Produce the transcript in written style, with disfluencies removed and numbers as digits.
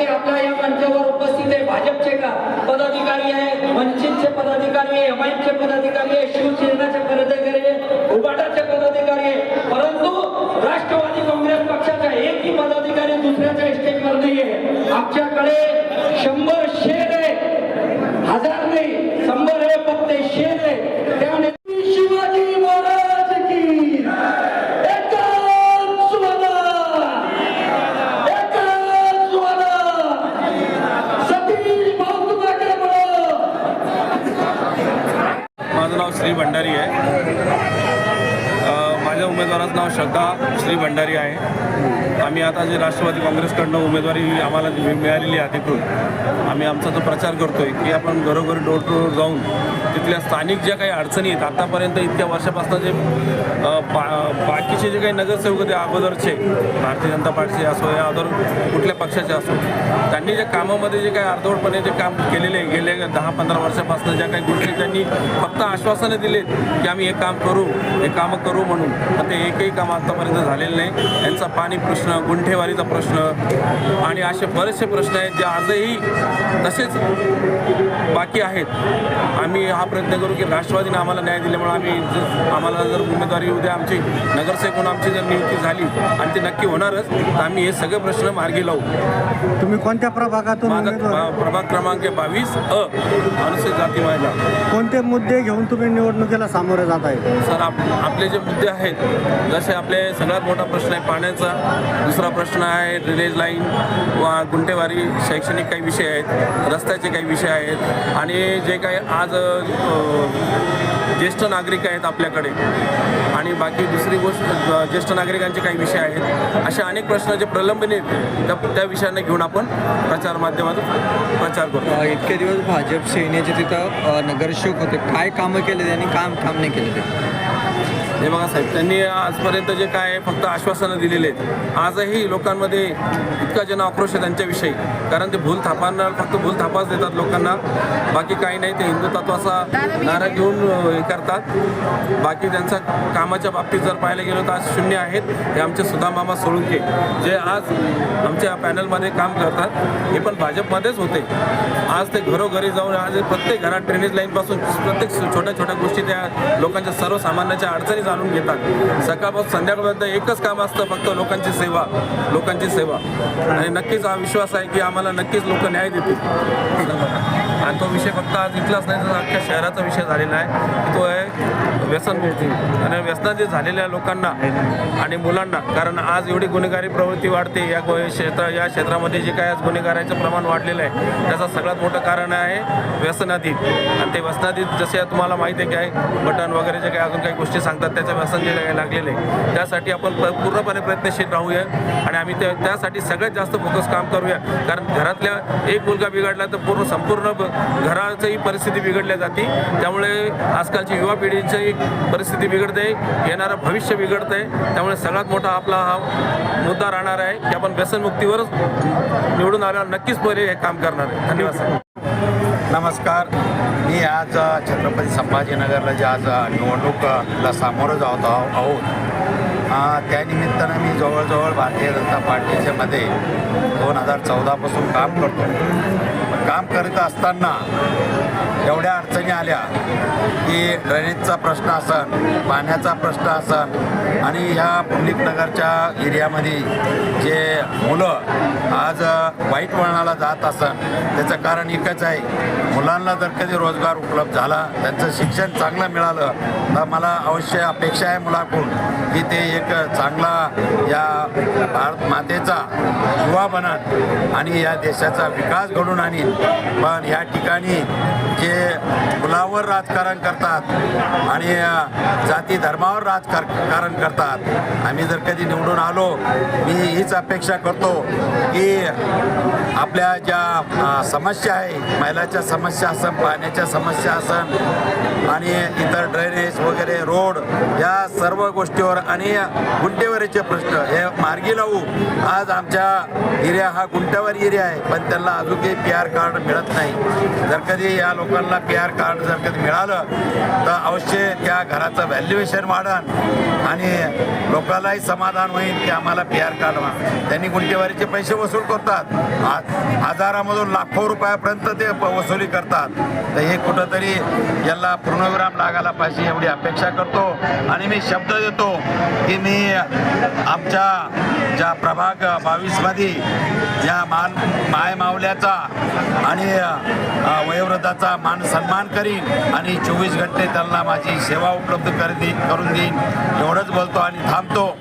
ते आपल्या या मंचावर उपस्थित आहे, भाजपचे का पदाधिकारी आहे, वंचितचे पदाधिकारी आहे, एमआयएमचे पदाधिकारी आहे, शिवसेनेचे पदाधिकारी आहे, उबाटाचे पदाधिकारी आहे, परंतु राष्ट्रवादी काँग्रेस पक्षाचा एकही पदाधिकारी दुसऱ्याच्या स्टेजवर नाहीये. आमच्याकडे 100 शेर आहे, 1000 नाही, 100 आहे, फक्त शेर आहे. त्यामुळे शिवाजी महाराज की माझं नाव श्री भंडारी आहे. माझ्या उमेदवाराचं नाव श्रद्धा श्री भंडारी आहे. आम्ही आता जे राष्ट्रवादी काँग्रेसकडनं उमेदवारी आम्हाला मिळालेली आहे अधिकृत, आम्ही आमचा तो प्रचार करतोय की आपण घरोघरी डोर टू डोर जाऊन तिथल्या स्थानिक ज्या काही अडचणी आहेत आतापर्यंत इतक्या वर्षापासून जे बाकीचे जे काही नगरसेवक होते अगोदरचे, भारतीय जनता पार्टीचे असो या अदर कुठल्या पक्षाचे असो, त्यांनी ज्या कामामध्ये जे काही अर्धवटपणे जे काम केलेले गेले 10-15 वर्षापासून ज्या काही गोष्टी त्यांनी फक्त आश्वासनं दिलेत की आम्ही हे काम करू, हे कामं करू म्हणून, पण ते एकही काम आतापर्यंत झालेलं नाही. यांचा पाणी प्रश्न, गुंठेवारीचा प्रश्न आणि असे बरेचसे प्रश्न आहेत जे आजही तसेच बाकी आहेत. आम्ही हा प्रयत्न करू की राष्ट्रवादीने आम्हाला न्याय दिल्यामुळे आम्हाला जर उमेदवारी उद्या आमची नगरसेवक म्हणून आमची जर नियुक्ती झाली आणि ती नक्की होणारच, तर आम्ही हे सगळे प्रश्न मार्गी लावू. तुम्ही कोणत्या प्रभागातून? माझा प्रभाग क्रमांक 22 अनुसूचित जाती महिला. कोणते मुद्दे घेऊन तुम्ही निवडणुकीला सामोरे जात आहे? सर, आपले जे मुद्दे आहेत, जसे आपले सगळ्यात मोठा प्रश्न आहे पाण्याचा, दुसरा प्रश्न आहे ड्रेनेज लाईन वा गुंठेवारी, शैक्षणिक काही विषय आहेत, रस्त्याचे काही विषय आहेत आणि जे काही आज ज्येष्ठ नागरिक आहेत आपल्याकडे आणि बाकी दुसरी गोष्ट ज्येष्ठ नागरिकांचे काही विषय आहेत. असे अनेक प्रश्न जे प्रलंबित आहेत त्या विषयांना घेऊन आपण प्रचार माध्यमातून प्रचार करतो. इतके दिवस भाजप सेनेचे तिथं नगरसेवक होते, काय कामं केले त्यांनी, काम नाही केले ते? हे बघा साहेब, त्यांनी आजपर्यंत जे काय फक्त आश्वासनं दिलेले आहेत, आजही लोकांमध्ये इतका जन आक्रोश आहे त्यांच्याविषयी, कारण ते भूलथापांना फक्त भूलथापाच देतात लोकांना, बाकी काही नाही. ते हिंदुत्वाचा नारा घेऊन हे करतात. बाकी त्यांचा कामाच्या बाबतीत जर पाहायला गेलो तर आज शून्य आहेत. हे आमचे सुधामामा सोळुंके जे आज आमच्या पॅनलमध्ये काम करतात, हे पण भाजपमध्येच होते. आज ते घरोघरी जाऊन आज प्रत्येक घरात ड्रेनेज लाईनपासून प्रत्येक छोट्या छोट्या गोष्टी त्या लोकांच्या सर्वसामान्यांच्या अडचणी जाणून घेतात. सकाळपासून संध्याकाळपर्यंत एकच काम असतं, फक्त लोकांची सेवा, लोकांची सेवा. आणि नक्कीच हा विश्वास आहे की आम्हाला नक्कीच लोक न्याय देतील. आणि तो विषय फक्त आज इथलाच नाही तर अख्ख्या शहराचा विषय झालेला आहे. तो आहे व्यसनमुक्ती आणि व्यसनाचे झालेल्या लोकांना आणि मुलांना. कारण आज एवढी गुन्हेगारी प्रवृत्ती वाढते या क्षेत्रामध्ये जे काय आज गुन्हेगाराचं प्रमाण वाढलेलं आहे, त्याचं सगळ्यात मोठं कारण आहे व्यसनाधीन. आणि ते व्यसनाधीन जसे तुम्हाला माहिती आहे की आहे बटन वगैरे जे काही अजून काही गोष्टी सांगतात त्याचं व्यसन जे काही लागलेलं आहे, त्यासाठी आपण पूर्णपणे प्रयत्नशील राहूया आणि आम्ही त्यासाठी सगळ्यात जास्त फोकस काम करूया. कारण घरातल्या एक मुलगा बिघडला तर संपूर्ण घराचीही परिस्थिती बिघडल्या जाते. त्यामुळे आजकालची युवा पिढीची परिस्थिती बिघडते, येणारं भविष्य बिघडतंय. त्यामुळे सगळ्यात मोठा आपला हा मुद्दा राहणार आहे की आपण व्यसनमुक्तीवरच निवडून आल्यावर नक्कीच पहिले हे काम करणार आहे. धन्यवाद सर. नमस्कार. मी आज छत्रपती संभाजीनगरला जे आज निवडणूकला सामोरं जात आहोत, त्यानिमित्तानं मी जवळजवळ भारतीय जनता पार्टीच्या मध्ये 2014पासून काम करतो. काम करत असताना एवढ्या अडचणी आल्या की ड्रेनेजचा प्रश्न असन, पाण्याचा प्रश्न असन आणि ह्या पुंडलिकनगरच्या एरियामध्ये जे मुलं आज वाईट वळणाला जात असन, त्याचं कारण एकच आहे, मुलांना जर कधी रोजगार उपलब्ध झाला, त्यांचं शिक्षण चांगलं मिळालं तर मला अवश्य अपेक्षा आहे मुलाकडून की ते एक चांगला या भारत मातेचा युवा बनन आणि या देशाचा विकास घडून आणीन. पण या ठिकाणी जे मुलावर राजकारण करतात आणि जाती धर्मावर राजकारण करतात, आम्ही जर कधी निवडून आलो, मी हीच अपेक्षा करतो की आपल्या ज्या समस्या आहे, महिलाच्या समस्या असन, पाण्याच्या समस्या असन आणि इतर ड्रेनेज वगैरे रोड या सर्व गोष्टीवर आणि गुंठेवारीचे प्रश्न हे मार्गी लावू. आज आमच्या एरिया हा गुंठेवारी एरिया आहे, पण त्यांना अजून काही PR कार्ड मिळत नाही. जर कधी या लोकांना PR कार्ड जर कधी मिळालं तर अवश्य त्या घराचं व्हॅल्युएशन वाढन आणि लोकांनाही समाधान होईल की आम्हाला पी आर कार्ड त्यांनी गुंठेवारीचे पैसे वसूल करतात. हजारामधून लाखो रुपयापर्यंत ते वसुली करतात. तर हे कुठंतरी याला पूर्णविराम लागायला पाहिजे एवढी अपेक्षा करतो. आणि मी शब्द देतो की मी आमच्या ज्या प्रभाग 22मध्ये या माय मावल्याचा आणि वयोवृद्धाचा मान सन्मान करीन आणि 24 घंटे त्यांना माझी सेवा उपलब्ध करून देईन. एवढंच बोलतो आणि थांबतो.